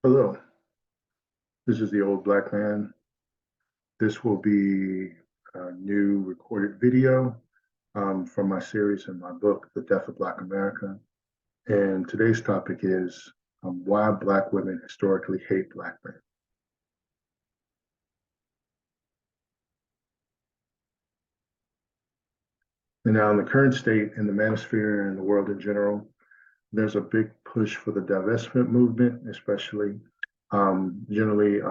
Hello, this is the Old Black Man. This will be a new recorded video from my series in my book, The Death of Black America. And today's topic is why Black women historically hate Black men. And now, in the current state, in the manosphere and the world in general, there's a big push for the divestment movement, especially generally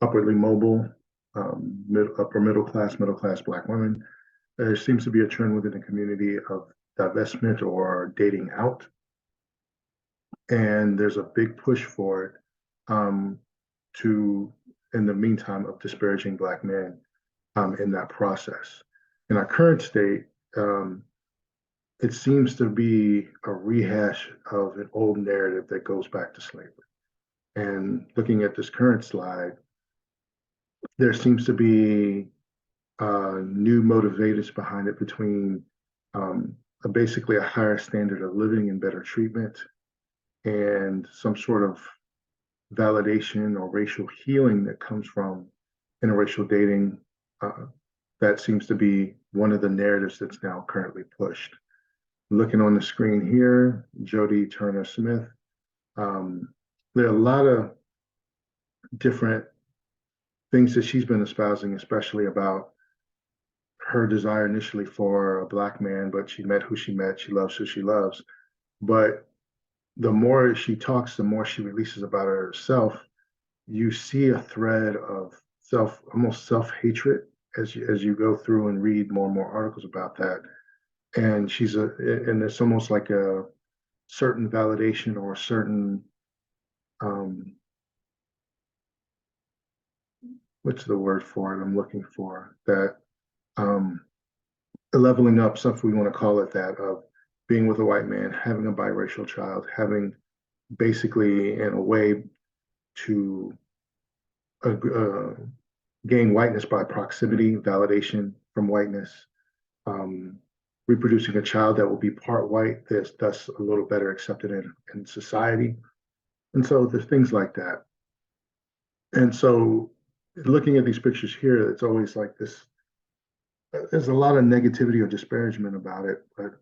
upwardly mobile, upper middle class Black women. There seems to be a trend within the community of divestment or dating out, and there's a big push for it to, in the meantime, of disparaging Black men in that process. In our current state, it seems to be a rehash of an old narrative that goes back to slavery. And looking at this current slide, there seems to be new motivators behind it between basically a higher standard of living and better treatment and some sort of validation or racial healing that comes from interracial dating. That seems to be one of the narratives that's now currently pushed. Looking on the screen here, Jodie Turner Smith. There are a lot of different things that she's been espousing, especially about her desire initially for a Black man, but she met who she met. She loves who she loves. But the more she talks, the more she releases about herself. You see a thread of almost self-hatred as you go through and read more and more articles about that. And and it's almost like a certain validation or a certain what's the word for it I'm looking for, that leveling up, stuff we want to call it, that of being with a white man, having a biracial child, having basically in a way to gain whiteness by proximity, validation from whiteness, reproducing a child that will be part white, that's thus a little better accepted in society. And so there's things like that. And so looking at these pictures here, it's always like this, there's a lot of negativity or disparagement about it, but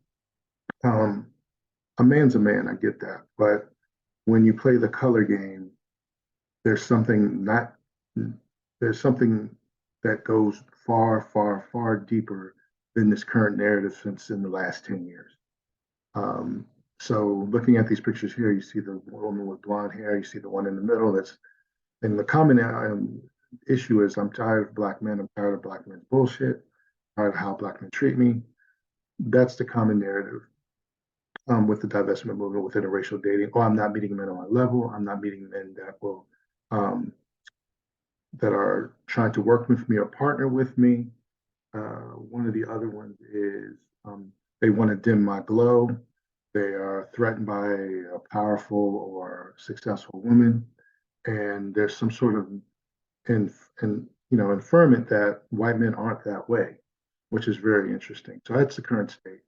a man's a man, I get that. But when you play the color game, there's something not, there's something that goes far, far, far deeper than this current narrative since in the last 10 years. So looking at these pictures here, you see the woman with blonde hair, you see the one in the middle. And the common issue is, I'm tired of Black men, I'm tired of Black men's bullshit, tired of how Black men treat me. That's the common narrative with the divestment movement, with interracial dating. Oh, I'm not meeting men on my level. I'm not meeting men that are trying to work with me or partner with me. One of the other ones is they want to dim my glow. They are threatened by a powerful or successful woman, and there's some sort of inferment that white men aren't that way, which is very interesting. So that's the current state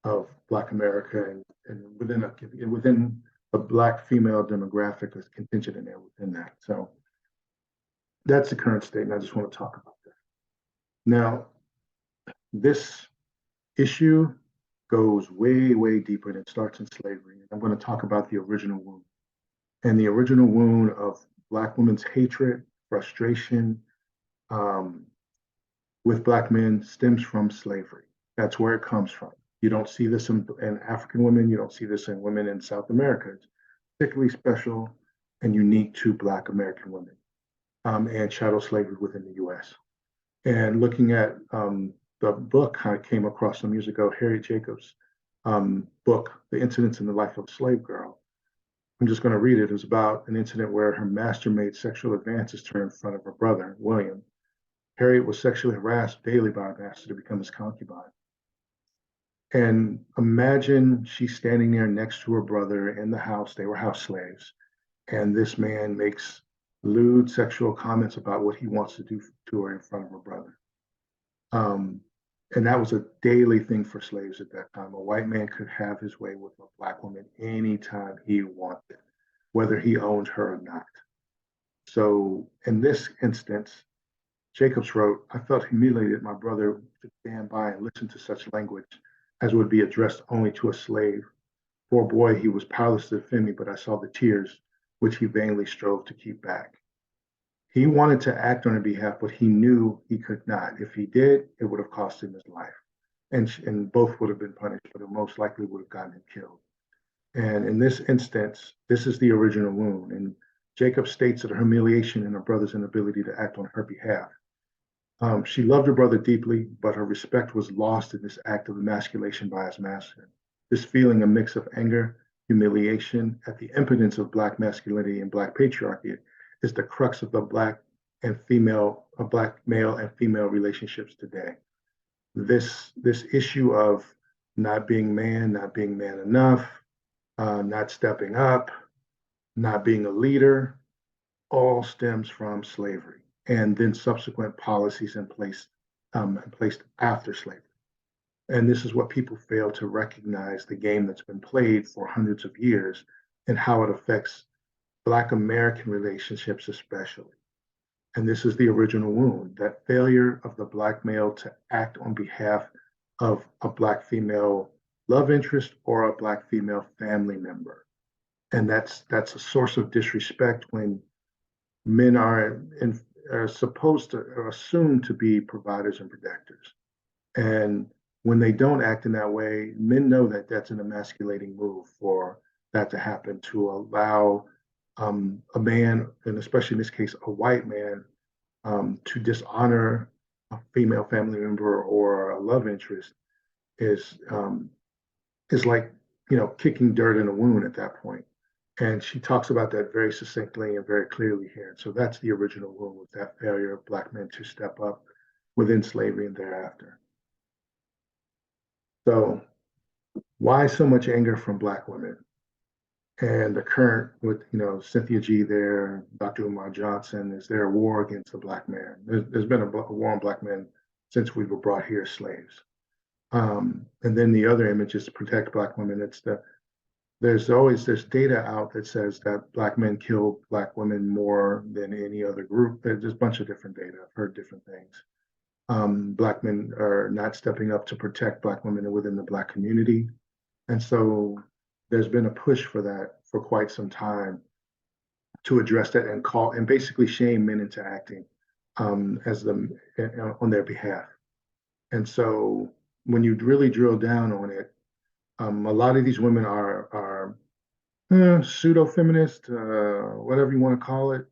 of Black America, and within a Black female demographic is contingent in there within that. So that's the current state, and I just want to talk about that. Now, this issue goes way, way deeper, and it starts in slavery. I'm going to talk about the original wound. And the original wound of Black women's hatred, frustration with Black men stems from slavery. That's where it comes from. You don't see this in African women. You don't see this in women in South America. It's particularly special and unique to Black American women and chattel slavery within the U.S. And looking at the book I came across some years ago, Harriet Jacobs' book, The Incidents in the Life of a Slave Girl. I'm just going to read it. It was about an incident where her master made sexual advances to her in front of her brother, William. Harriet was sexually harassed daily by her master to become his concubine. And imagine she's standing there next to her brother in the house. They were house slaves. And this man makes lewd sexual comments about what he wants to do to her in front of her brother. And that was a daily thing for slaves at that time. A white man could have his way with a black woman anytime he wanted, whether he owned her or not. So in this instance, Jacobs wrote, I felt humiliated my brother to stand by and listen to such language as would be addressed only to a slave. Poor boy, he was powerless to defend me, but I saw the tears which he vainly strove to keep back. He wanted to act on her behalf, but he knew he could not. If he did, it would have cost him his life. And both would have been punished, but it most likely would have gotten him killed. And in this instance, this is the original wound. And Jacob states that her humiliation and her brother's inability to act on her behalf. She loved her brother deeply, but her respect was lost in this act of emasculation by his master. This feeling, a mix of anger, humiliation at the impotence of Black masculinity and Black patriarchy, is the crux of the Black male and female relationships today. This issue of not being man, not being man enough, not stepping up, not being a leader, all stems from slavery and then subsequent policies placed after slavery. And this is what people fail to recognize, the game that's been played for hundreds of years and how it affects Black American relationships, especially. And this is the original wound, that failure of the Black male to act on behalf of a Black female love interest or a Black female family member. And that's a source of disrespect when men are supposed to are assumed to be providers and protectors. And when they don't act in that way, men know that that's an emasculating move for that to happen, to allow a man, and especially in this case, a white man, to dishonor a female family member or a love interest is is like kicking dirt in a wound at that point. And she talks about that very succinctly and very clearly here. And so that's the original wound, with that failure of Black men to step up within slavery and thereafter. So why so much anger from Black women? And the current with Cynthia G there, Dr. Umar Johnson, is there a war against the Black man? There's been a war on Black men since we were brought here as slaves. And then the other image is to protect Black women. There's data out that says that Black men kill Black women more than any other group. There's a bunch of different data. I've heard different things. Black men are not stepping up to protect Black women within the Black community. And so there's been a push for that for quite some time, to address that and basically shame men into acting as them on their behalf. And so when you really drill down on it, a lot of these women are pseudo feminist, whatever you want to call it,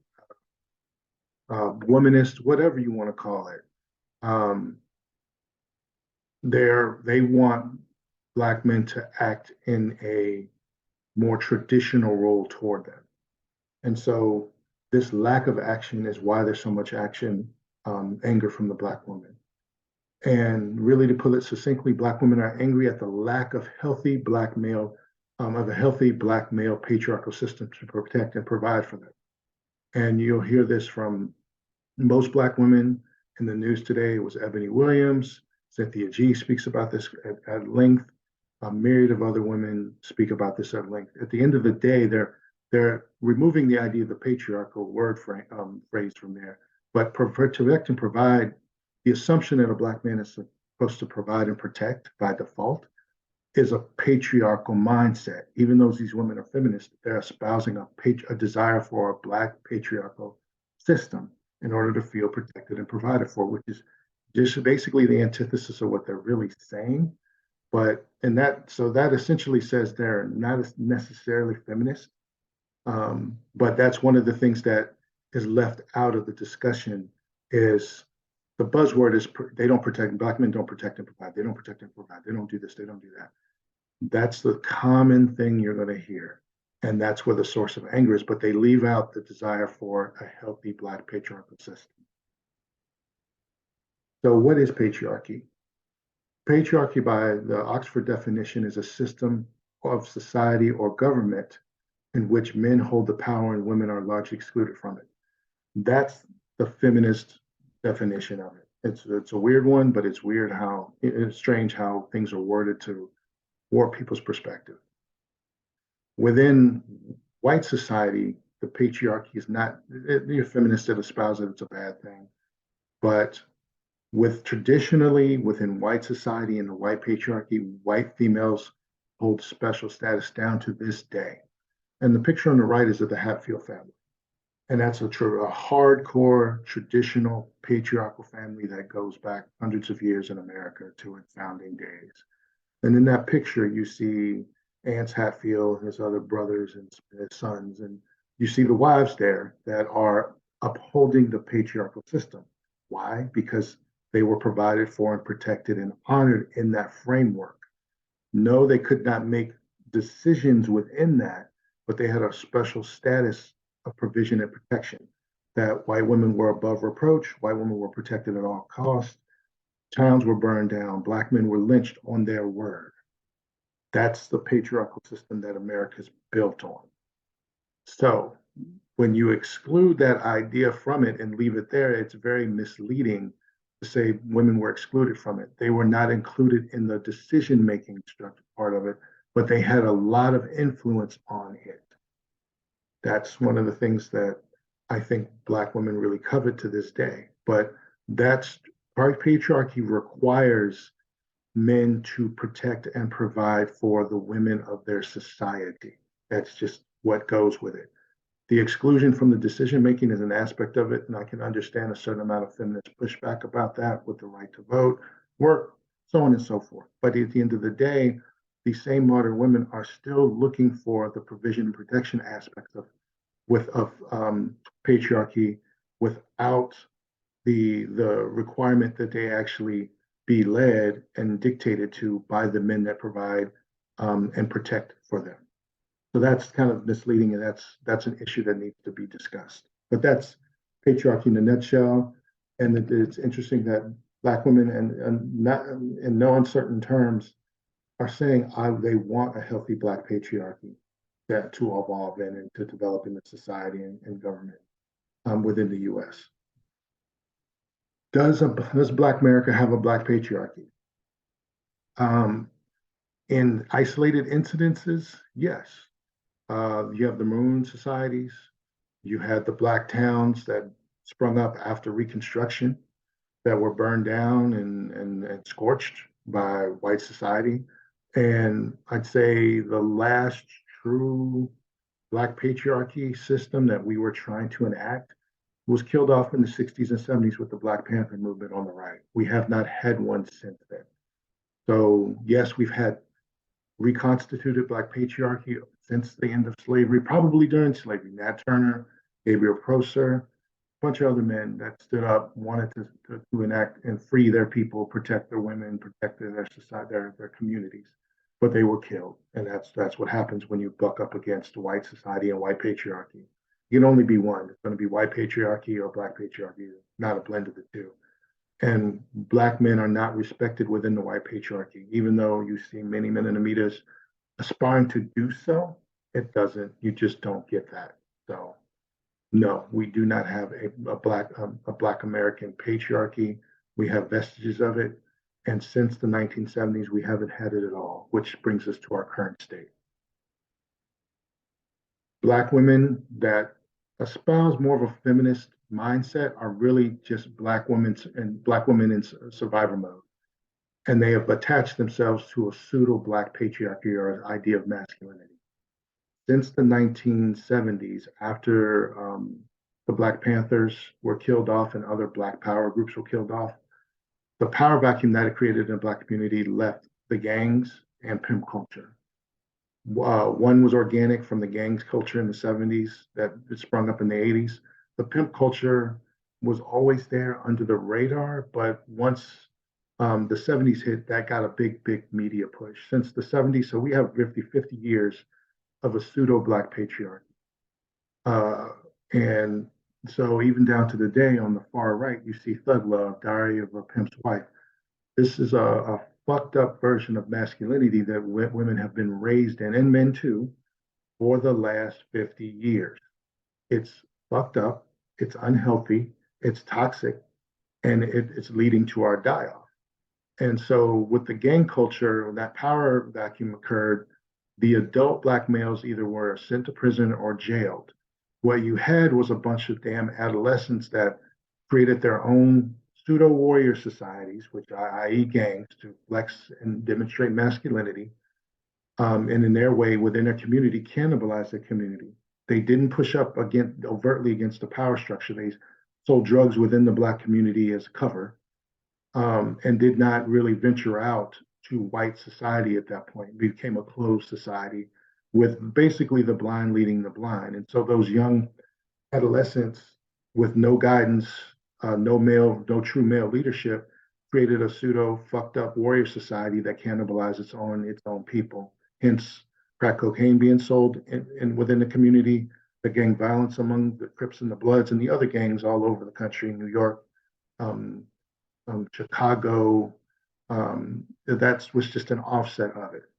womanist, whatever you want to call it. Um, they want Black men to act in a more traditional role toward them. And so this lack of action is why there's so much anger from the Black woman. And really, to put it succinctly, Black women are angry at the lack of a healthy Black male patriarchal system to protect and provide for them. And you'll hear this from most Black women in the news today. It was Ebony Williams. Cynthia G speaks about this at length. A myriad of other women speak about this at length. At the end of the day, they're removing the idea of the patriarchal phrase from there, but protect and provide. The assumption that a Black man is supposed to provide and protect by default is a patriarchal mindset. Even though these women are feminists, they're espousing a desire for a Black patriarchal system in order to feel protected and provided for, which is just basically the antithesis of what they're really saying. So that essentially says they're not necessarily feminist, but that's one of the things that is left out of the discussion. Is the buzzword is they don't protect, Black men don't protect and provide. They don't protect and provide. They don't do this. They don't do that. That's the common thing you're going to hear. And that's where the source of anger is, but they leave out the desire for a healthy Black patriarchal system. So what is patriarchy? Patriarchy, by the Oxford definition, is a system of society or government in which men hold the power and women are largely excluded from it. That's the feminist definition of it. It's a weird one, but it's weird how it's strange how things are worded to warp people's perspective. Within white society, the patriarchy is not, the feminists that espouse it, it's a bad thing. But with traditionally within white society and the white patriarchy, white females hold special status down to this day. And the picture on the right is of the Hatfield family. And that's a hardcore, traditional, patriarchal family that goes back hundreds of years in America to its founding days. And in that picture, you see Anse Hatfield and his other brothers and his sons, and you see the wives there that are upholding the patriarchal system. Why? Because they were provided for and protected and honored in that framework. No, they could not make decisions within that, but they had a special status of provision and protection. That white women were above reproach, white women were protected at all costs, towns were burned down, black men were lynched on their word. That's the patriarchal system that America's built on. So when you exclude that idea from it and leave it there, it's very misleading to say women were excluded from it. They were not included in the decision-making structure part of it, but they had a lot of influence on it. That's one of the things that I think Black women really covet to this day. But that's patriarchy requires men to protect and provide for the women of their society. That's just what goes with it. The exclusion from the decision making is an aspect of it, and I can understand a certain amount of feminist pushback about that with the right to vote, work, so on and so forth. But at the end of the day, these same modern women are still looking for the provision and protection aspects of patriarchy without the requirement that they actually be led and dictated to by the men that provide and protect for them. So that's kind of misleading, and that's an issue that needs to be discussed. But that's patriarchy in a nutshell. And it's interesting that Black women, and not in no uncertain terms, are saying they want a healthy Black patriarchy that to evolve in and to develop in the society and government within the U.S. Does Black America have a Black patriarchy? Um, in isolated incidences, yes. You have the Maroon societies. You had the Black towns that sprung up after Reconstruction that were burned down and scorched by white society. And I'd say the last true Black patriarchy system that we were trying to enact was killed off in the 60s and 70s with the Black Panther movement on the right. We have not had one since then. So, yes, we've had reconstituted Black patriarchy since the end of slavery, probably during slavery. Nat Turner, Gabriel Prosser, a bunch of other men that stood up, wanted to enact and free their people, protect their women, protect their society, their communities. But they were killed. And that's what happens when you buck up against white society and white patriarchy. You can only be one. It's going to be white patriarchy or Black patriarchy, not a blend of the two. And Black men are not respected within the white patriarchy, even though you see many men in the media aspiring to do so. It doesn't. You just don't get that. So, no, we do not have a Black American patriarchy. We have vestiges of it, and since the 1970s, we haven't had it at all, which brings us to our current state. Black women that espouse more of a feminist mindset are really just Black women in survivor mode. And they have attached themselves to a pseudo Black patriarchy or an idea of masculinity. Since the 1970s, after the Black Panthers were killed off and other Black power groups were killed off, the power vacuum that it created in the Black community left the gangs and pimp culture. One was organic from the gangs culture in the 70s that sprung up in the 80s. The pimp culture was always there under the radar, but once the 70s hit, that got a big media push. Since the 70s, so we have 50 years of a pseudo Black patriarchy. Uh, and so even down to the day on the far right, you see Thug Love, Diary of a Pimp's Wife. This is a fucked up version of masculinity that women have been raised in, and men too, for the last 50 years. It's fucked up, it's unhealthy, it's toxic, and it's leading to our die-off. And so with the gang culture, when that power vacuum occurred, the adult black males either were sent to prison or jailed. What you had was a bunch of damn adolescents that created their own pseudo warrior societies, which i.e. gangs, to flex and demonstrate masculinity, and in their way, within their community, cannibalize their community. They didn't push up overtly against the power structure. They sold drugs within the black community as cover, and did not really venture out to white society at that point. It became a closed society with basically the blind leading the blind. And so those young adolescents with no guidance, no true male leadership, created a pseudo fucked up warrior society that cannibalized its own people. Hence, crack cocaine being sold within the community, the gang violence among the Crips and the Bloods and the other gangs all over the country, New York, um, Chicago. That was just an offset of it.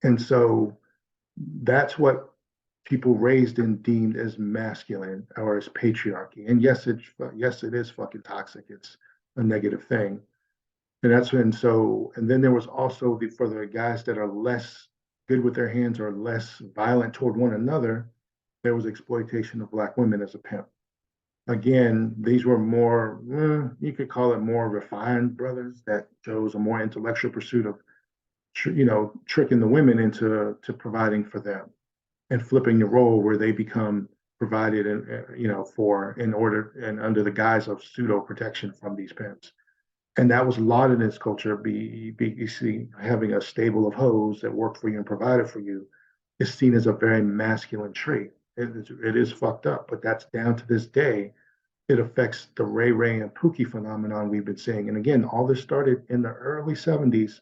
And so that's what people raised and deemed as masculine or as patriarchy. And yes, it is fucking toxic. It's a negative thing. And then there was also for the guys that are less good with their hands or less violent toward one another, there was exploitation of black women as a pimp. Again, these were more, you could call it more refined brothers that chose a more intellectual pursuit of, tricking the women into providing for them and flipping the role where they become provided for in order and under the guise of pseudo protection from these pimps. And that was a lot in this culture. You see, having a stable of hoes that work for you and provided for you is seen as a very masculine trait. It is fucked up, but that's down to this day. It affects the Ray Ray and Pookie phenomenon we've been seeing. And again, all this started in the early 70s.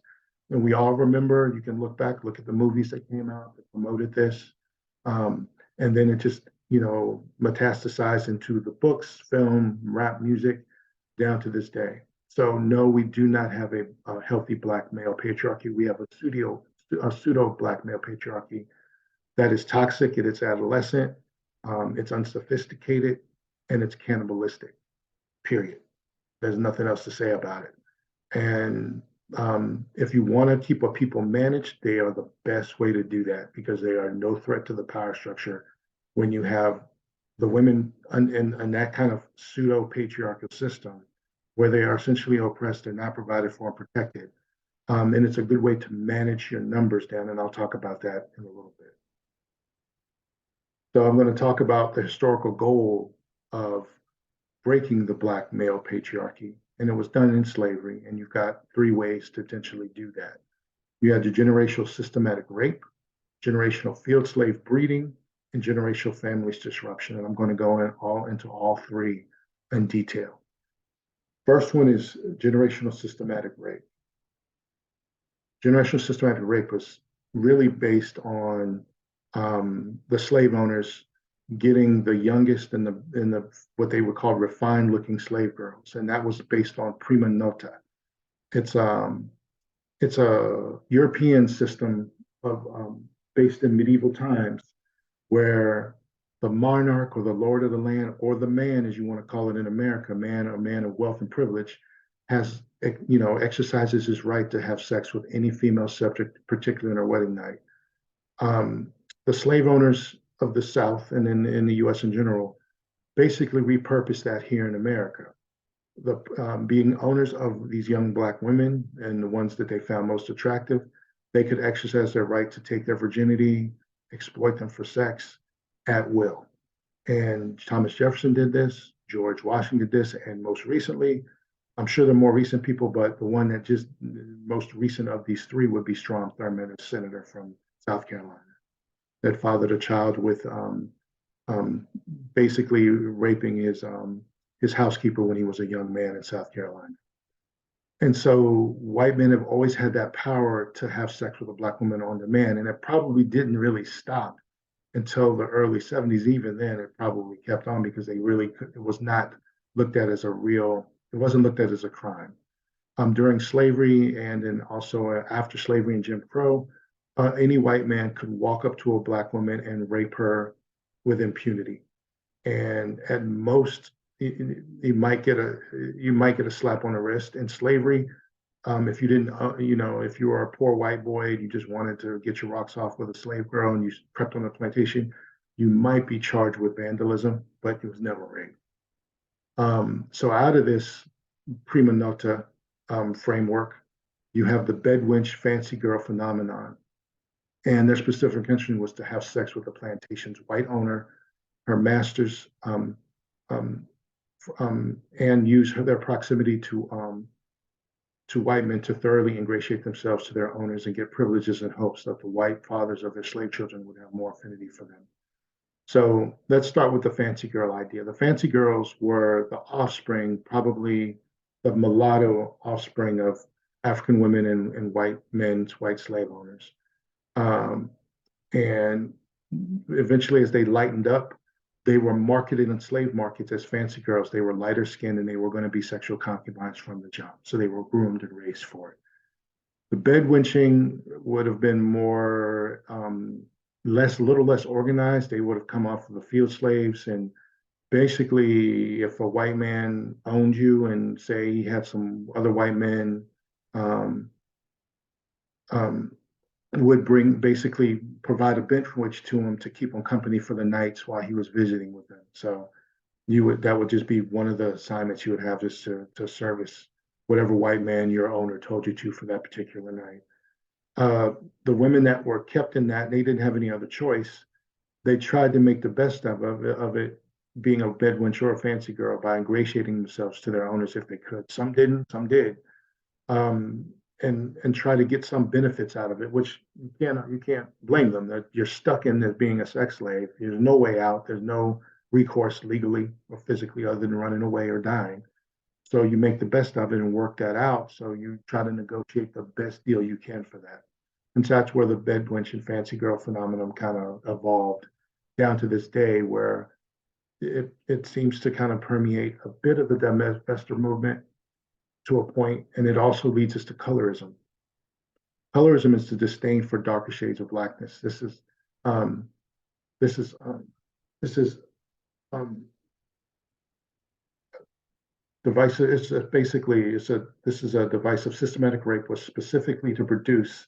And we all remember, you can look back, look at the movies that came out that promoted this. And then it just, metastasized into the books, film, rap music, down to this day. So no, we do not have a healthy black male patriarchy. We have a pseudo black male patriarchy that is toxic. It is adolescent. It's unsophisticated, and it's cannibalistic. Period. There's nothing else to say about it. And if you want to keep a people managed, they are the best way to do that because they are no threat to the power structure. When you have the women in that kind of pseudo patriarchal system where they are essentially oppressed, they're not provided for and protected. And it's a good way to manage your numbers down. And I'll talk about that in a little bit. So I'm going to talk about the historical goal of breaking the black male patriarchy. And it was done in slavery. And you've got three ways to potentially do that. You had the generational systematic rape, generational field slave breeding, and generational families disruption. And I'm going to go into all three in detail. First one is generational systematic rape. Generational systematic rape was really based on the slave owners getting the youngest and the what they would call refined looking slave girls, and that was based on prima nota. It's a European system of based in medieval times where the monarch or the lord of the land or the man, as you want to call it in America, man or man of wealth and privilege, has exercises his right to have sex with any female subject, particularly on her wedding night. The slave owners of the South and in the U.S. in general basically repurposed that here in America. Being owners of these young black women and the ones that they found most attractive, they could exercise their right to take their virginity, exploit them for sex at will. And Thomas Jefferson did this, George Washington did this, and most recently, I'm sure the more recent people, but the one that just most recent of these three would be Strom Thurmond, a senator from South Carolina, that fathered a child with basically raping his housekeeper when he was a young man in South Carolina. And so white men have always had that power to have sex with a black woman on demand, and it probably didn't really stop until the early 70s. Even then, it probably kept on because it was not looked at as it wasn't looked at as a crime. During slavery and then also after slavery and Jim Crow, any white man could walk up to a black woman and rape her with impunity. And at most, you might get a slap on the wrist. In slavery, if you didn't, if you were a poor white boy and you just wanted to get your rocks off with a slave girl and you crept on the plantation, you might be charged with vandalism, but it was never rape. So out of this prima nota framework, you have the bedwench fancy girl phenomenon. And their specific intention was to have sex with the plantation's white owner, her masters, and use their proximity to white men to thoroughly ingratiate themselves to their owners and get privileges in hopes that the white fathers of their slave children would have more affinity for them. So let's start with the fancy girl idea. The fancy girls were the offspring, probably the mulatto offspring of African women and white men's white slave owners. And eventually, as they lightened up, they were marketed in slave markets as fancy girls. They were lighter skinned and they were going to be sexual concubines from the jump. So they were groomed and raised for it. The bedwenching would have been more, little less organized. They would have come off of the field slaves. And basically, if a white man owned you and say he had some other white men, um, um, would basically provide a bench to him to keep him company for the nights while he was visiting with them. So that would just be one of the assignments you would have, just to service whatever white man your owner told you to for that particular night. The women that were kept in that, they didn't have any other choice. They tried to make the best of it being a bedwench or a fancy girl by ingratiating themselves to their owners if they could. Some didn't, some did. And try to get some benefits out of it, which you can't blame them. That you're stuck in as being a sex slave. There's no way out. There's no recourse legally or physically other than running away or dying. So you make the best of it and work that out. So you try to negotiate the best deal you can for that. And so that's where the bedwench and fancy girl phenomenon kind of evolved down to this day, where it seems to kind of permeate a bit of the divestiture movement to a point, and it also leads us to colorism. Colorism is the disdain for darker shades of blackness. This is divisive. This is a device of systematic rape was specifically to produce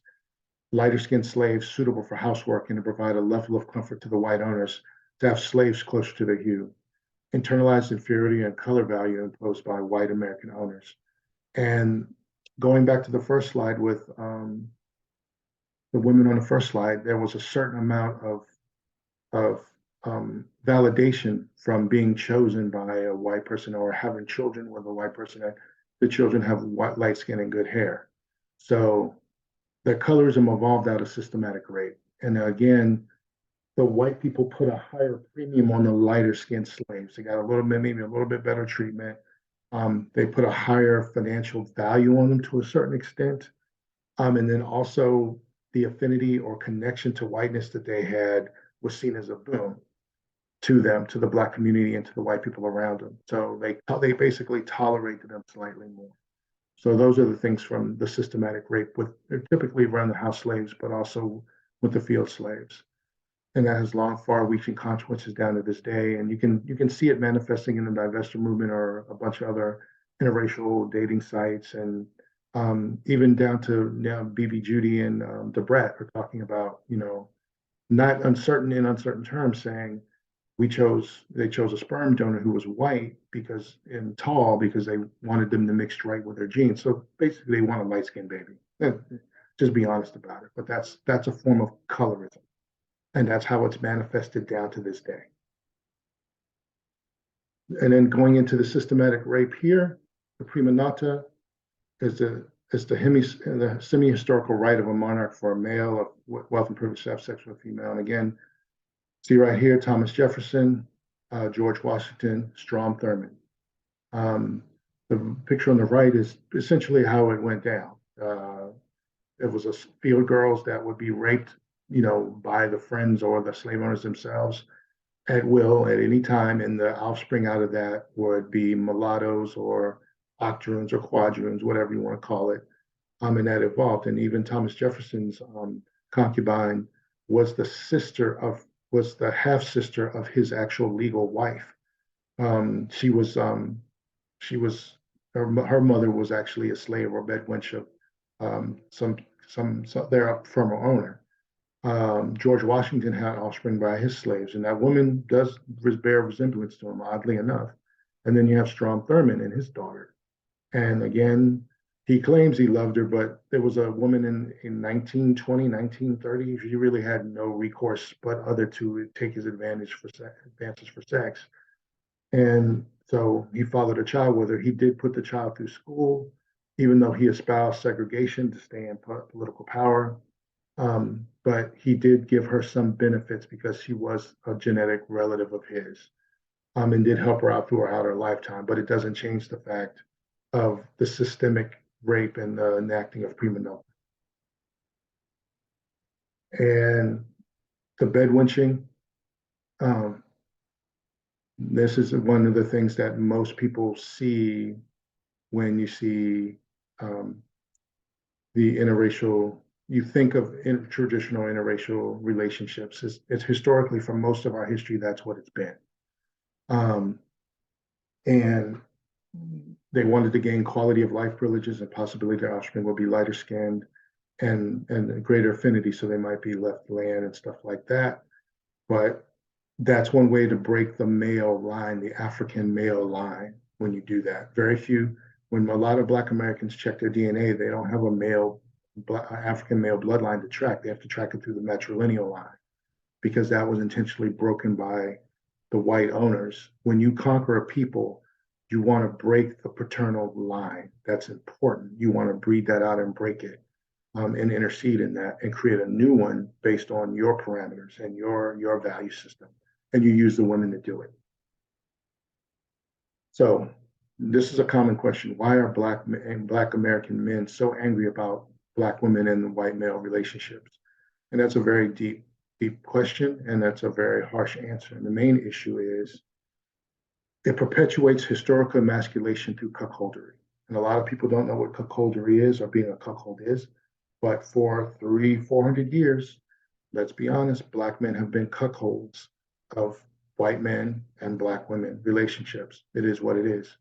lighter skinned slaves suitable for housework and to provide a level of comfort to the white owners to have slaves closer to their hue. Internalized inferiority and color value imposed by white American owners. And going back to the first slide with the women on the first slide, there was a certain amount of validation from being chosen by a white person or having children with a white person. That the children have light skin and good hair. So the colorism evolved out of systematic rape. And again, the white people put a higher premium on the lighter skinned slaves. They got maybe a little bit better treatment. They put a higher financial value on them to a certain extent. And then also the affinity or connection to whiteness that they had was seen as a boon to them, to the Black community, and to the white people around them. So they basically tolerated them slightly more. So those are the things from the systematic rape they're typically around the house slaves, but also with the field slaves. And that has long, far-reaching consequences down to this day. And you can see it manifesting in the divestiture movement or a bunch of other interracial dating sites, and even down to now BB Judy and Debret are talking about, not in uncertain terms, saying they chose a sperm donor who was white and tall because they wanted them to mix right with their genes. So basically, they want a light-skinned baby. Just be honest about it. But that's a form of colorism. And that's how it's manifested down to this day. And then going into the systematic rape here, the prima nota is the semi-historical right of a monarch for a male of wealth and privilege to have sex with a female. And again, see right here, Thomas Jefferson, George Washington, Strom Thurmond. The picture on the right is essentially how it went down. It was a field girls that would be raped by the friends or the slave owners themselves at will at any time. And the offspring out of that would be mulattoes or octoroons or quadroons, whatever you want to call it. And that evolved. And even Thomas Jefferson's concubine was the half sister of his actual legal wife. She was her mother was actually a slave or bedwench of some their former owner. George Washington had offspring by his slaves, and that woman does bear resemblance to him, oddly enough. And then you have Strom Thurmond and his daughter. And again, he claims he loved her, but there was a woman in 1920, 1930. He really had no recourse but other to take his advances for sex. And so he fathered a child with her. He did put the child through school, even though he espoused segregation to stay in political power. But he did give her some benefits because she was a genetic relative of his, and did help her out throughout her lifetime. But it doesn't change the fact of the systemic rape and the enacting of prima nocte. And the bedwenching, um, this is one of the things that most people see when you see um, the interracial, you think of traditional interracial relationships. It's historically, for most of our history, that's what it's been. Um, and they wanted to gain quality of life privileges and possibility their offspring will be lighter skinned and greater affinity, so they might be left land and stuff like that. But that's one way to break the male line, the African male line, when you do that. Very few, when a lot of Black Americans check their DNA, they don't have a African male bloodline to track. They have to track it through the matrilineal line because that was intentionally broken by the white owners. When you conquer a people, you want to break the paternal line. That's important. You want to breed that out and break it, and intercede in that and create a new one based on your parameters and your value system. And you use the women to do it. So this is a common question. Why are Black American men so angry about Black women and white male relationships? And that's a very deep question, and that's a very harsh answer. And the main issue is it perpetuates historical emasculation through cuckoldry. And a lot of people don't know what cuckoldry is or being a cuckold is. But for 400 years, let's be honest, Black men have been cuckolds of white men and Black women relationships. It is what it is.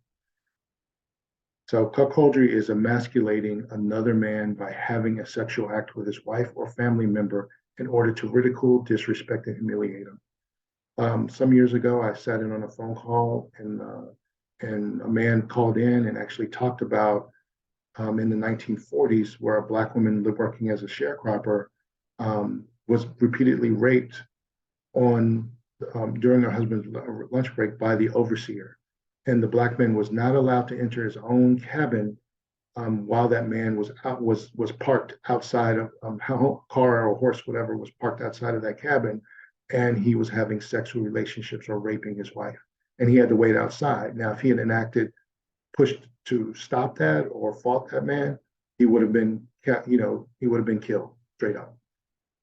So cuckoldry is emasculating another man by having a sexual act with his wife or family member in order to ridicule, disrespect, and humiliate him. Some years ago, I sat in on a phone call, and a man called in and actually talked about in the 1940s, where a Black woman working as a sharecropper was repeatedly raped during her husband's lunch break by the overseer. And the Black man was not allowed to enter his own cabin while that man was parked outside of car or horse, whatever, was parked outside of that cabin, and he was having sexual relationships or raping his wife, and he had to wait outside. Now, if he had pushed to stop that or fought that man, he would have been, he would have been killed straight up,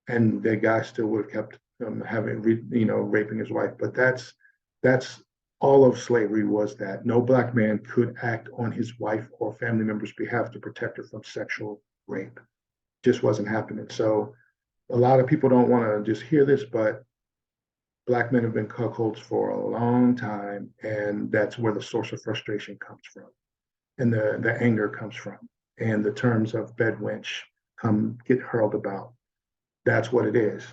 and the guy still would have kept raping his wife. But that's all of slavery, was that no Black man could act on his wife or family member's behalf to protect her from sexual rape. Just wasn't happening. So a lot of people don't want to just hear this, but Black men have been cuckolds for a long time, and that's where the source of frustration comes from, and the anger comes from, and the terms of bedwench get hurled about. That's what it is,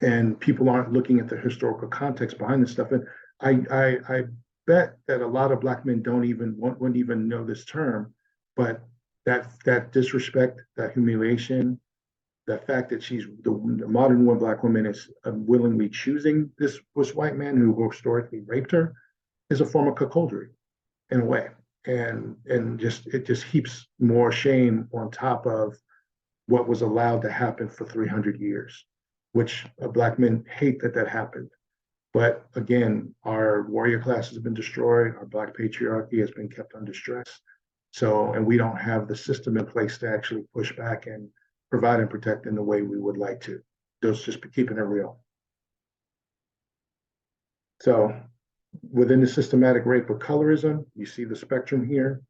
and people aren't looking at the historical context behind this stuff. And I bet that a lot of Black men wouldn't even know this term, but that disrespect, that humiliation, the fact that the modern Black woman is willingly choosing this white man who historically raped her is a form of cuckoldry in a way, and it just heaps more shame on top of what was allowed to happen for 300 years, which Black men hate that happened. But again, our warrior classes have been destroyed. Our Black patriarchy has been kept under stress. So, and we don't have the system in place to actually push back and provide and protect in the way we would like to. Those just keeping it real. So within the systematic rape of colorism, you see the spectrum here.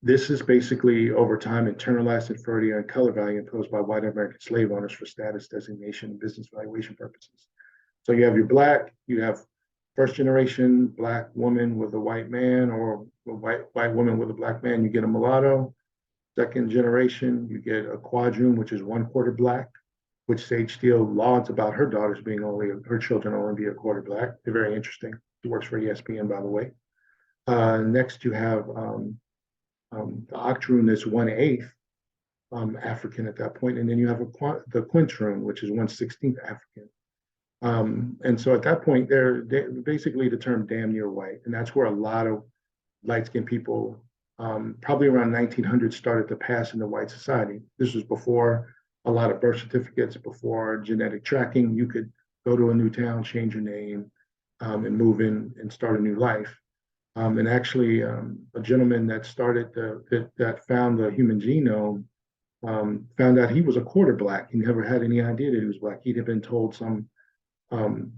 This is basically over time internalized inferiority and color value imposed by white American slave owners for status designation and business valuation purposes. So you have your Black, you have first generation black woman with a white man, or a white woman with a black man, you get a mulatto. Second generation, you get a quadroon, which is one quarter black, which Sage Steele lauds about her daughters being only, her children only be a quarter black. They're very interesting. She works for ESPN, by the way. Next, you have the octoroon is 1/8 African at that point, and then you have the quintroon, which is 1/16 African. And so at that point, they're basically the term damn near white, and that's where a lot of light skinned people, probably around 1900, started to pass into white society. This was before a lot of birth certificates, before genetic tracking. You could go to a new town, change your name, and move in and start a new life. And actually, a gentleman that that found the human genome, found out he was a quarter black. He never had any idea that he was black. He'd have been told some um,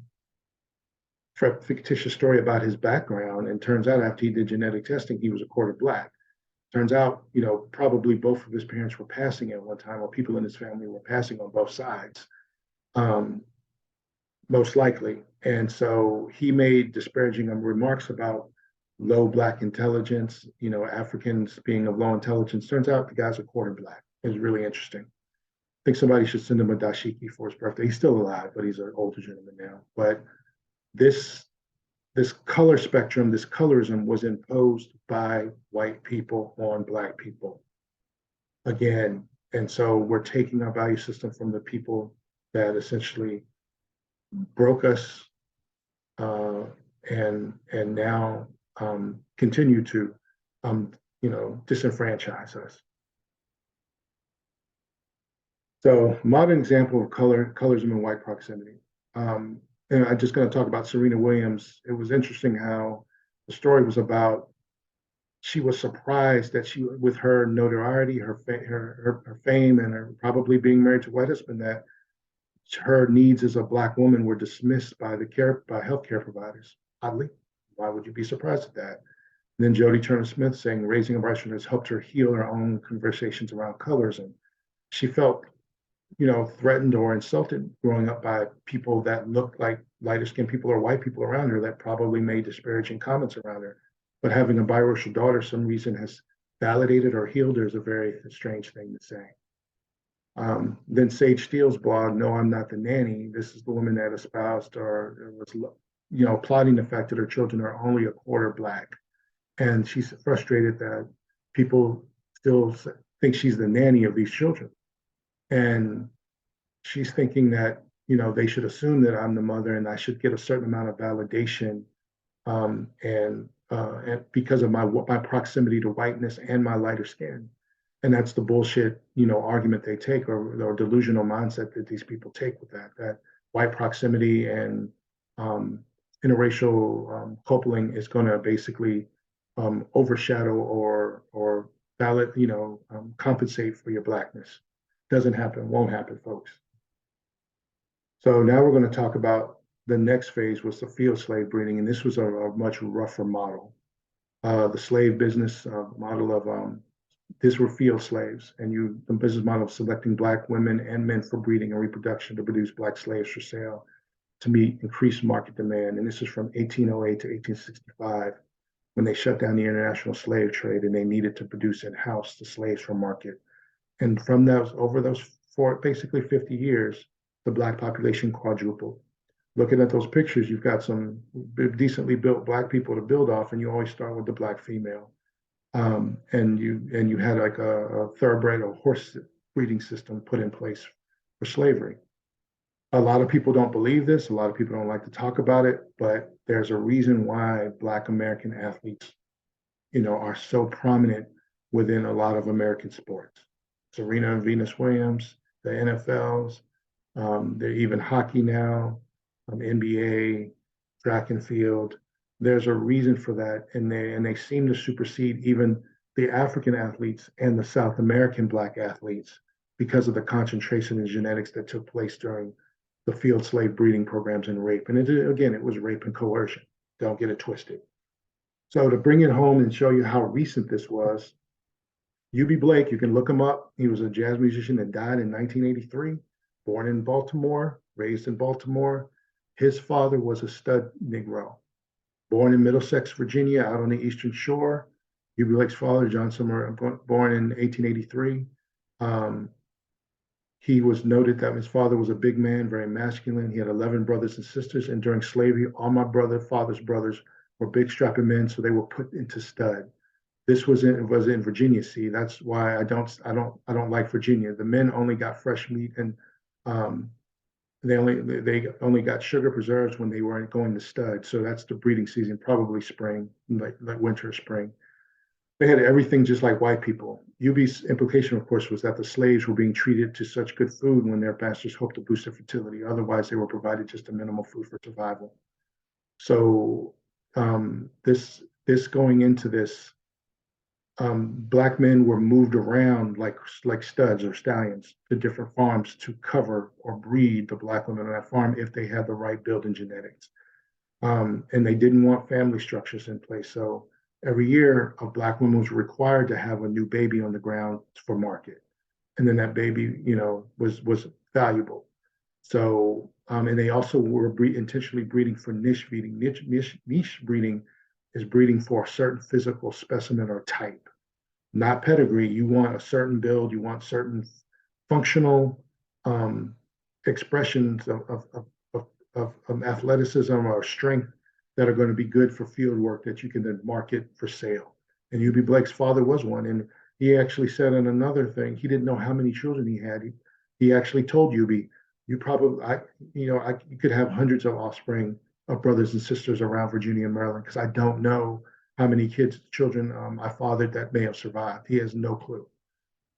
fictitious story about his background, and turns out after he did genetic testing, he was a quarter black. Turns out, probably both of his parents were passing at one time, or people in his family were passing on both sides, um, most likely. And so he made disparaging remarks about low black intelligence, Africans being of low intelligence. Turns out the guy's a quarter black. It was really interesting. I think somebody should send him a dashiki for his birthday. He's still alive, but he's an older gentleman now. But this this color spectrum, this colorism was imposed by white people on black people again. And so we're taking our value system from the people that essentially broke us, and now continue to disenfranchise us. So modern example of colorism and white proximity. And I'm just going to talk about Serena Williams. It was interesting how the story was about, she was surprised that with her notoriety, her fame, and her probably being married to a white husband, that her needs as a black woman were dismissed by healthcare providers. Oddly, why would you be surprised at that? And then Jodie Turner-Smith saying raising a Bryson has helped her heal her own conversations around colors, and she felt threatened or insulted growing up by people that looked like lighter skinned people or white people around her that probably made disparaging comments around her. But having a biracial daughter, some reason, has validated or healed her is a very strange thing to say. Then Sage Steele's blog, No, I'm Not the Nanny. This is the woman that espoused or was, plotting the fact that her children are only a quarter black. And she's frustrated that people still think she's the nanny of these children. And she's thinking that, they should assume that I'm the mother and I should get a certain amount of validation, and because of my proximity to whiteness and my lighter skin. And that's the bullshit, argument they take, or delusional mindset that these people take with that white proximity and interracial coupling is going to basically overshadow or compensate for your blackness. Doesn't happen, won't happen, folks. So now we're going to talk about the next phase, was the field slave breeding, and this was a much rougher model. The slave business model of these were field slaves, and the business model of selecting black women and men for breeding and reproduction to produce black slaves for sale to meet increased market demand. And this is from 1808 to 1865, when they shut down the international slave trade and they needed to produce in-house the slaves for market. And from over those basically 50 years, the black population quadrupled. Looking at those pictures, you've got some decently built black people to build off, and you always start with the black female. And you had like a thoroughbred or horse breeding system put in place for slavery. A lot of people don't believe this. A lot of people don't like to talk about it, but there's a reason why Black American athletes, are so prominent within a lot of American sports. Serena and Venus Williams, the NFLs, they're even hockey now, NBA, track and field. There's a reason for that, and they seem to supersede even the African athletes and the South American Black athletes because of the concentration in genetics that took place during the field slave breeding programs and rape. And it was rape and coercion. Don't get it twisted. So to bring it home and show you how recent this was, Eubie Blake, you can look him up. He was a jazz musician that died in 1983, born in Baltimore, raised in Baltimore. His father was a stud Negro. born in Middlesex, Virginia, out on the Eastern Shore. Hubie Blake's father, John Summer, born in 1883. Um, he was noted that his father was a big man, very masculine. He had 11 brothers and sisters. And during slavery, all my father's brothers were big strapping men, so they were put into stud. This was in Virginia. See, that's why I don't like Virginia. The men only got fresh meat, and um, they only got sugar preserves when they weren't going to stud. So that's the breeding season, probably spring, like winter, spring. They had everything just like white people. Hubie's implication, of course, was that the slaves were being treated to such good food when their masters hoped to boost their fertility. Otherwise, they were provided just a minimal food for survival. So this going into this, black men were moved around like studs or stallions to different farms to cover or breed the black women on that farm if they had the right building genetics. And they didn't want family structures in place. So every year, a black woman was required to have a new baby on the ground for market, and then that baby, was valuable. So, and they also were intentionally breeding for niche breeding. Niche breeding is breeding for a certain physical specimen or type, not pedigree. You want a certain build, you want certain functional um, expressions of athleticism or strength that are going to be good for field work that you can then market for sale. And Hubie Blake's father was one. And he actually said in another thing, he didn't know how many children he had. He actually told Hubie, you probably, you could have hundreds of offspring of brothers and sisters around Virginia and Maryland because I don't know how many children I fathered that may have survived. He has no clue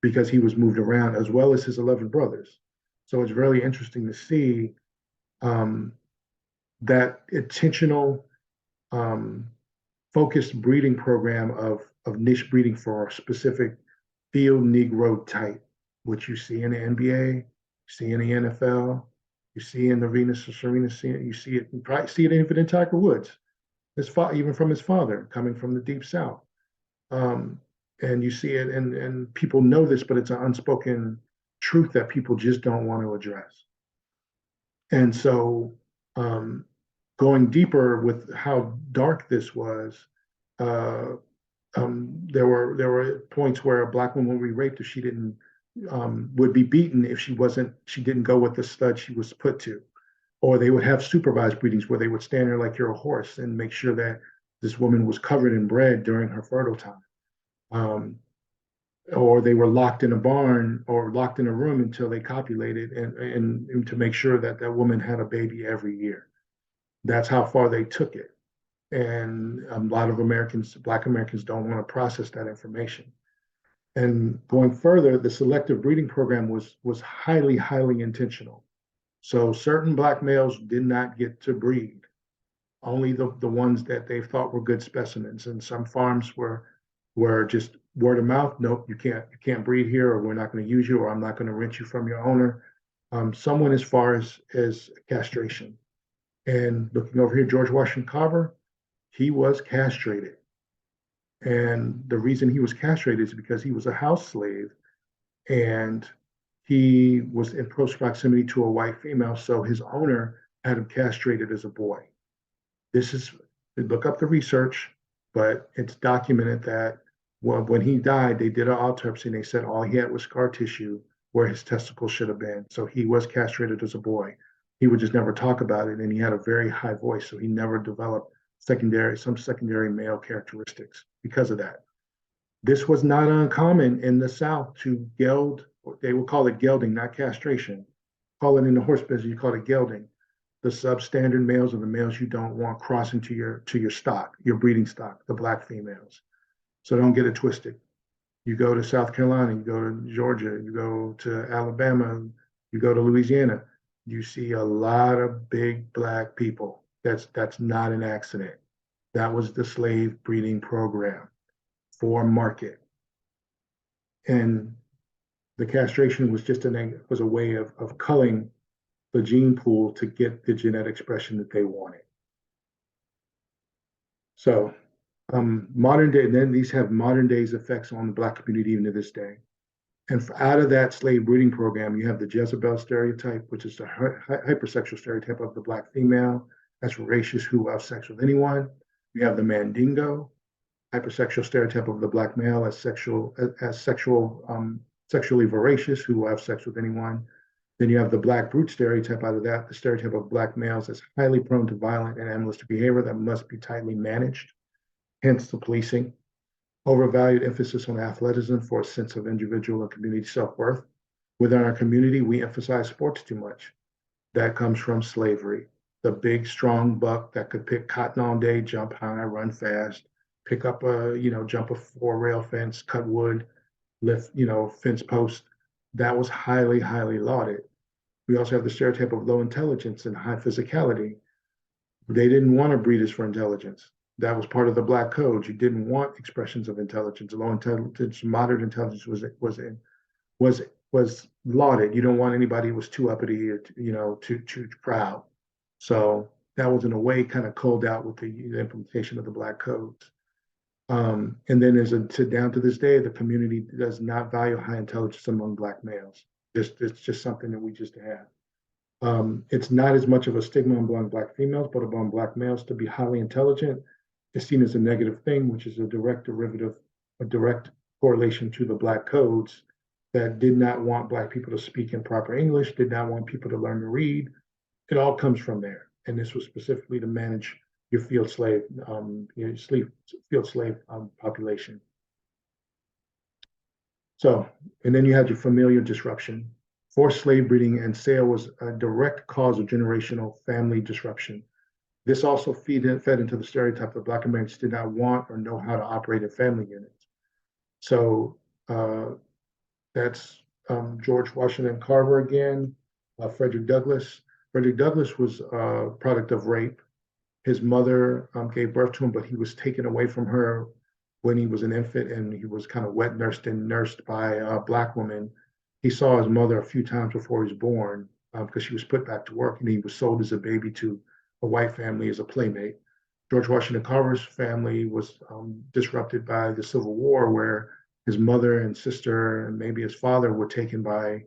because he was moved around as well as his 11 brothers. So it's really interesting to see um, that intentional, um, focused breeding program of niche breeding for a specific field Negro type, which you see in the NBA, you see in the NFL, you see in the Venus or Serena scene, you see it, you probably see it even in Tiger Woods, even from his father, coming from the deep South. Um, and you see it, and people know this, but it's an unspoken truth that people just don't want to address. And so, um, going deeper with how dark this was, uh, there were points where a black woman would be raped if she didn't would be beaten if she didn't go with the stud she was put to, or they would have supervised breedings where they would stand there like you're a horse and make sure that this woman was covered in bread during her fertile time. Um, or they were locked in a barn or locked in a room until they copulated and to make sure that that woman had a baby every year. That's how far they took it. And a lot of Black Americans don't want to process that information. And going further, the selective breeding program was highly, highly intentional. So certain Black males did not get to breed, only the ones that they thought were good specimens. And some farms were just word of mouth. Nope, you can't breed here, or we're not going to use you, or I'm not going to rent you from your owner. Some went as far as castration. And looking over here, George Washington Carver, he was castrated. And the reason he was castrated is because he was a house slave and he was in close proximity to a white female. So his owner had him castrated as a boy. This is, look up the research, but it's documented that when he died, they did an autopsy and they said all he had was scar tissue where his testicles should have been. So he was castrated as a boy. He would just never talk about it. And he had a very high voice. So he never developed some secondary male characteristics because of that. This was not uncommon in the South to geld, they would call it gelding, not castration. Call it in the horse business, you call it gelding. The substandard males are the males you don't want crossing to your stock, your breeding stock, the black females. So don't get it twisted. You go to South Carolina, you go to Georgia, you go to Alabama, you go to Louisiana, you see a lot of big black people. That's not an accident. That was the slave breeding program for market. And the castration was just was a way of culling the gene pool to get the genetic expression that they wanted. So modern day, and then these have modern day's effects on the black community even to this day. And out of that slave breeding program, you have the Jezebel stereotype, which is the hypersexual stereotype of the black female that's voracious, who will have sex with anyone. We have the Mandingo, hypersexual stereotype of the black male as sexually voracious, who will have sex with anyone. Then you have the black brute stereotype out of that, the stereotype of black males as highly prone to violent and animalistic behavior that must be tightly managed, hence the policing. Overvalued emphasis on athleticism for a sense of individual and community self-worth. Within our community, we emphasize sports too much. That comes from slavery. The big, strong buck that could pick cotton all day, jump high, run fast, pick up jump a four-rail fence, cut wood, lift, fence post. That was highly, highly lauded. We also have the stereotype of low intelligence and high physicality. They didn't want to breed us for intelligence. That was part of the Black Code. You didn't want expressions of intelligence. Low intelligence, moderate intelligence was lauded. You don't want anybody who was too uppity or too proud. So that was in a way kind of culled out with the implementation of the Black Codes. And then down to this day, the community does not value high intelligence among Black males. It's just something that we just have. It's not as much of a stigma among Black females, but among Black males to be highly intelligent is seen as a negative thing, which is a direct correlation to the Black codes that did not want Black people to speak in proper English, did not want people to learn to read. It all comes from there. And this was specifically to manage your field slave population. So, and then you had your familial disruption. Forced slave breeding and sale was a direct cause of generational family disruption. This also fed into the stereotype that Black Americans did not want or know how to operate in family units. So that's George Washington Carver again, Frederick Douglass. Frederick Douglass was a product of rape. His mother gave birth to him, but he was taken away from her when he was an infant, and he was kind of wet nursed and nursed by a Black woman. He saw his mother a few times before he was born because she was put back to work, and he was sold as a baby to a white family as a playmate. George Washington Carver's family was disrupted by the Civil War, where his mother and sister and maybe his father were taken by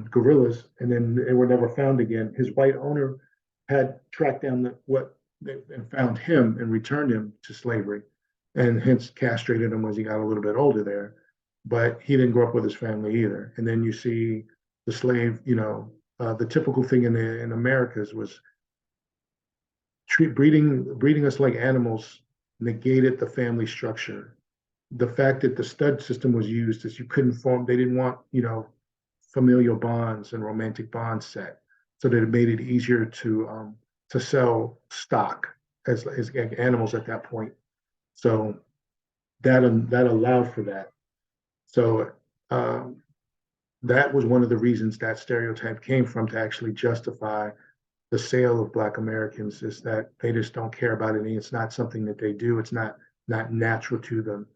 guerrillas, and then they were never found again. His white owner had tracked down and found him and returned him to slavery, and hence castrated him as he got a little bit older there. But he didn't grow up with his family either. And then you see the slave, the typical thing in Americas was breeding us like animals negated the family structure. The fact that the stud system was used is you couldn't form, they didn't want, familial bonds and romantic bonds set. So that it made it easier to sell stock as animals at that point. So that allowed for that. So that was one of the reasons that stereotype came from, to actually justify the sale of Black Americans, is that they just don't care about it. It's not something that they do. It's not natural to them.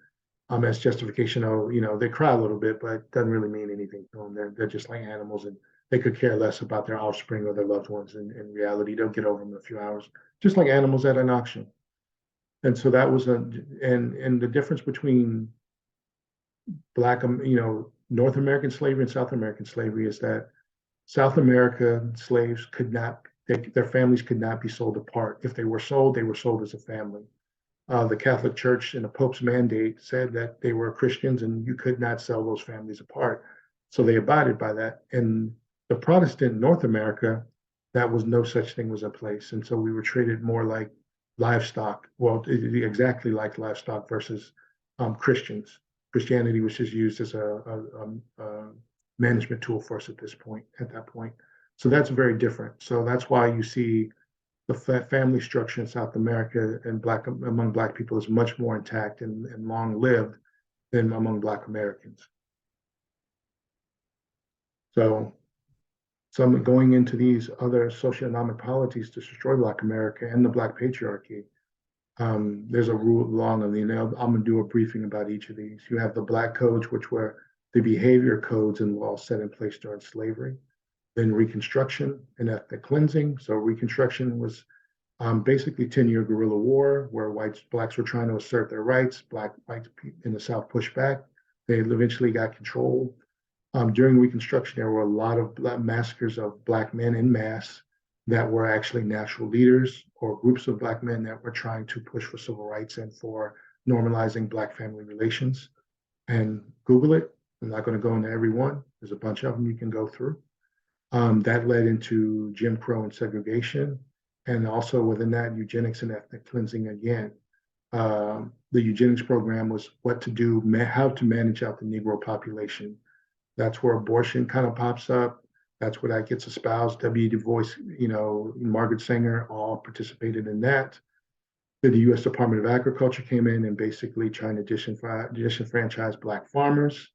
As justification of, they cry a little bit, but it doesn't really mean anything to them. They're just like animals, and they could care less about their offspring or their loved ones. In reality, they'll get over them in a few hours, just like animals at an auction. And so that was and the difference between North American slavery and South American slavery is that South America slaves their families could not be sold apart. If they were sold as a family. The Catholic Church and the Pope's mandate said that they were Christians and you could not sell those families apart. So they abided by that. In the Protestant North America, that was no such thing was in place. And so we were treated more like livestock. Well, exactly like livestock versus Christians. Christianity was just used as a management tool for us at that point. So that's very different. So that's why you see the family structure in South America and among Black people is much more intact and long lived than among Black Americans. So some going into these other socioeconomic policies to destroy Black America and the Black patriarchy. There's a rule long of I'm going to do a briefing about each of these. You have the Black codes, which were the behavior codes and laws set in place during slavery. Then Reconstruction and ethnic cleansing. So Reconstruction was basically 10-year guerrilla war where Blacks were trying to assert their rights. Whites in the South pushed back. They eventually got control. During Reconstruction, there were a lot of massacres of Black men en masse. that were actually natural leaders or groups of Black men that were trying to push for civil rights and for normalizing Black family relations. And Google it. I'm not going to go into every one. There's a bunch of them you can go through. That led into Jim Crow and segregation, and also within that, eugenics and ethnic cleansing again. The eugenics program was what to do, how to manage out the Negro population. That's where abortion kind of pops up. That's where that gets espoused. W. Du Bois, Margaret Sanger all participated in that. The U.S. Department of Agriculture came in and basically trying to disenfranchise Black farmers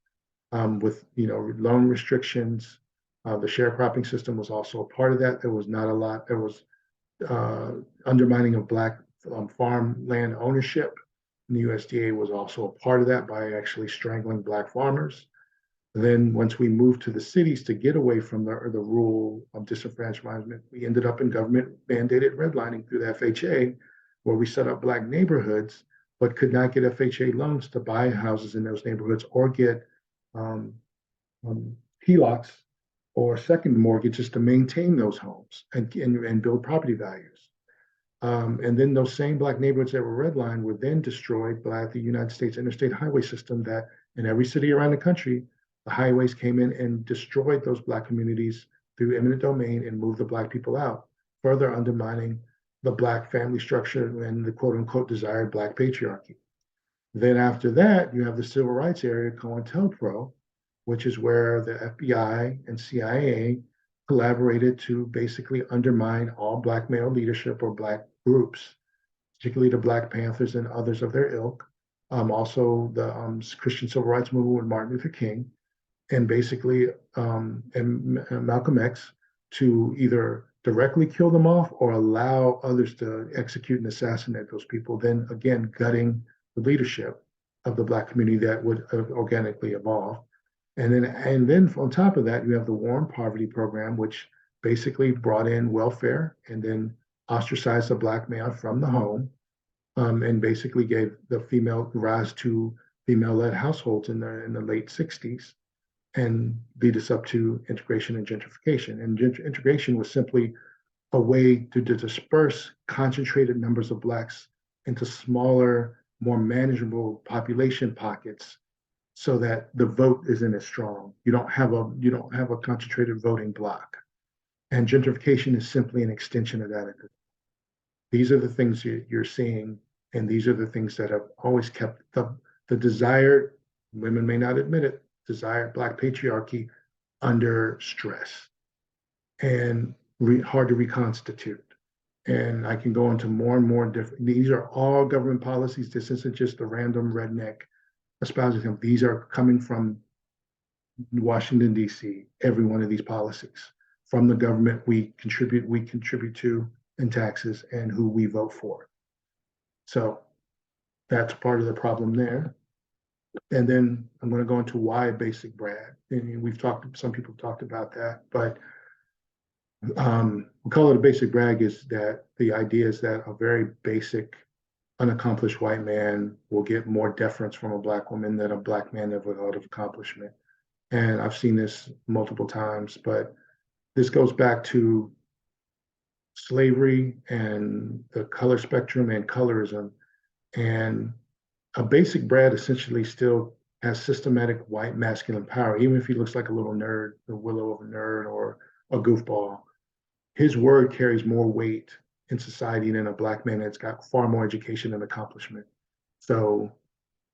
with loan restrictions. The sharecropping system was also a part of that. There was not a lot. There was undermining of Black farmland ownership. And the USDA was also a part of that by actually strangling Black farmers. Then once we moved to the cities to get away from the rule of disenfranchisement, we ended up in government mandated redlining through the FHA, where we set up Black neighborhoods, but could not get FHA loans to buy houses in those neighborhoods or get um, HELOCs or second mortgages to maintain those homes and build property values. And then those same Black neighborhoods that were redlined were then destroyed by the United States interstate highway system that in every city around the country, the highways came in and destroyed those Black communities through eminent domain and moved the Black people out, further undermining the Black family structure and the quote unquote desired Black patriarchy. Then after that, you have the civil rights area, COINTELPRO, which is where the FBI and CIA collaborated to basically undermine all Black male leadership or Black groups, particularly the Black Panthers and others of their ilk. Also, the Christian civil rights movement with Martin Luther King, and basically and Malcolm X to either directly kill them off or allow others to execute and assassinate those people, then again gutting the leadership of the Black community that would organically evolve. And then on top of that, you have the War on Poverty program, which basically brought in welfare and then ostracized the Black man from the home, and basically gave the female rise to female-led households in the late 60s and lead us up to integration and gentrification. And integration was simply a way to disperse concentrated numbers of Blacks into smaller, more manageable population pockets so that the vote isn't as strong. You don't have a concentrated voting block. And gentrification is simply an extension of that. These are the things you're seeing, and these are the things that have always kept the desired, women may not admit it, desired Black patriarchy under stress and hard to reconstitute. And I can go into more and more different, these are all government policies. This isn't just a random redneck espousing them. These are coming from Washington, D.C., every one of these policies. From the government we contribute to in taxes and who we vote for. So that's part of the problem there. And then I'm going to go into why basic Brad. And some people talked about that, but we call it a basic brag is that the idea is that a very basic, unaccomplished white man will get more deference from a Black woman than a Black man of without accomplishment. And I've seen this multiple times, but this goes back to slavery and the color spectrum and colorism. And a basic Brad essentially still has systematic white masculine power, even if he looks like a little nerd, the willow of a nerd or a goofball. His word carries more weight in society than a Black man that's got far more education and accomplishment. So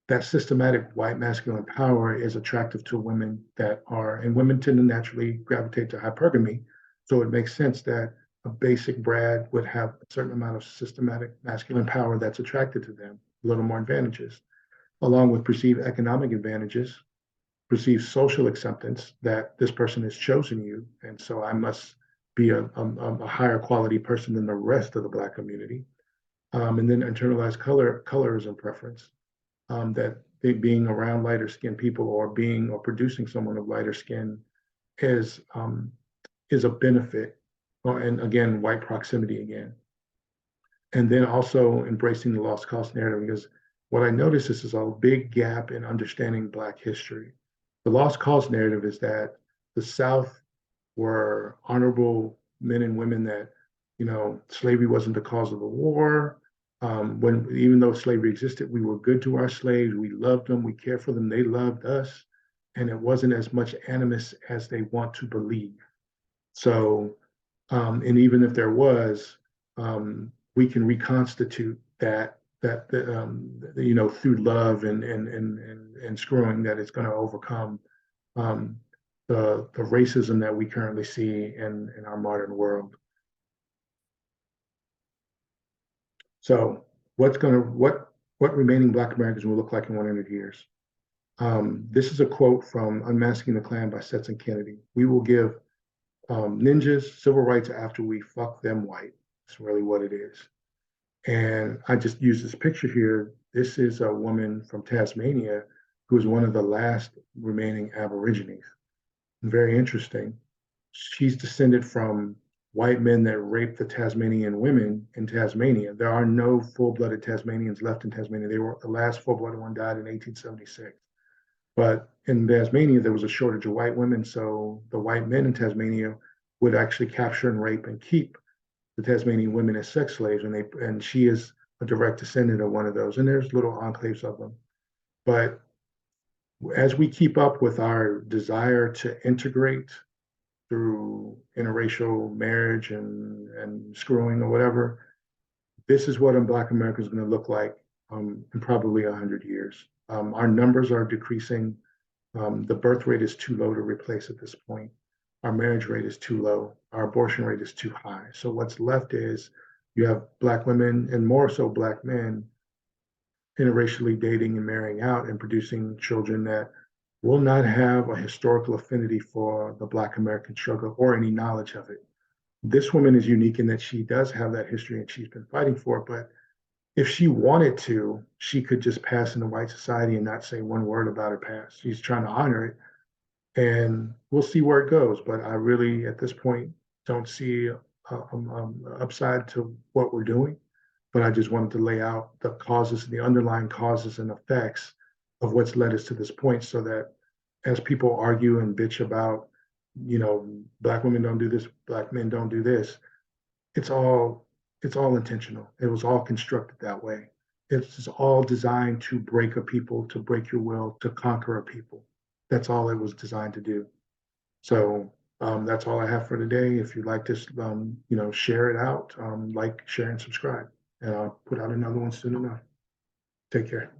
that systematic white masculine power is attractive to women and women tend to naturally gravitate to hypergamy. So it makes sense that a basic Brad would have a certain amount of systematic masculine power that's attracted to them, a little more advantages, along with perceived economic advantages, perceived social acceptance that this person has chosen you. And so I must be a higher quality person than the rest of the Black community. And then internalized colorism preference, that being around lighter skinned people or producing someone of lighter skin is a benefit. And again, white proximity again. And then also embracing the lost cause narrative, because what I notice is a big gap in understanding Black history. The lost cause narrative is that the South were honorable men and women that Slavery wasn't the cause of the war. When even though slavery existed, we were good to our slaves. We loved them. We cared for them. They loved us, and it wasn't as much animus as they want to believe. So, and even if there was, we can reconstitute that through love and screwing that it's going to overcome um, the racism that we currently see in our modern world. So what remaining Black Americans will look like in 100 years? This is a quote from Unmasking the Klan by Stetson Kennedy. We will give ninjas civil rights after we fuck them white. That's really what it is. And I just use this picture here. This is a woman from Tasmania who is one of the last remaining Aborigines. Very interesting. She's descended from white men that raped the Tasmanian women in Tasmania. There are no full-blooded Tasmanians left in Tasmania. They were the last full-blooded one died in 1876. But in Tasmania, there was a shortage of white women, so the white men in Tasmania would actually capture and rape and keep the Tasmanian women as sex slaves, and she is a direct descendant of one of those. And there's little enclaves of them. But as we keep up with our desire to integrate through interracial marriage and screwing or whatever, this is what Black America is going to look like in probably 100 years. Our numbers are decreasing. The birth rate is too low to replace at this point. Our marriage rate is too low. Our abortion rate is too high. So what's left is you have Black women and more so Black men interracially dating and marrying out and producing children that will not have a historical affinity for the Black American struggle or any knowledge of it. This woman is unique in that she does have that history and she's been fighting for it, but if she wanted to, she could just pass into white society and not say one word about her past. She's trying to honor it, and we'll see where it goes. But I really, at this point, don't see upside to what we're doing. But I just wanted to lay out the causes, the underlying causes and effects of what's led us to this point, so that as people argue and bitch about, Black women don't do this, Black men don't do this, it's all intentional. It was all constructed that way. It's all designed to break a people, to break your will, to conquer a people. That's all it was designed to do. So that's all I have for today. If you'd like to, share it out, like, share, and subscribe. And I'll put out another one soon enough. Take care.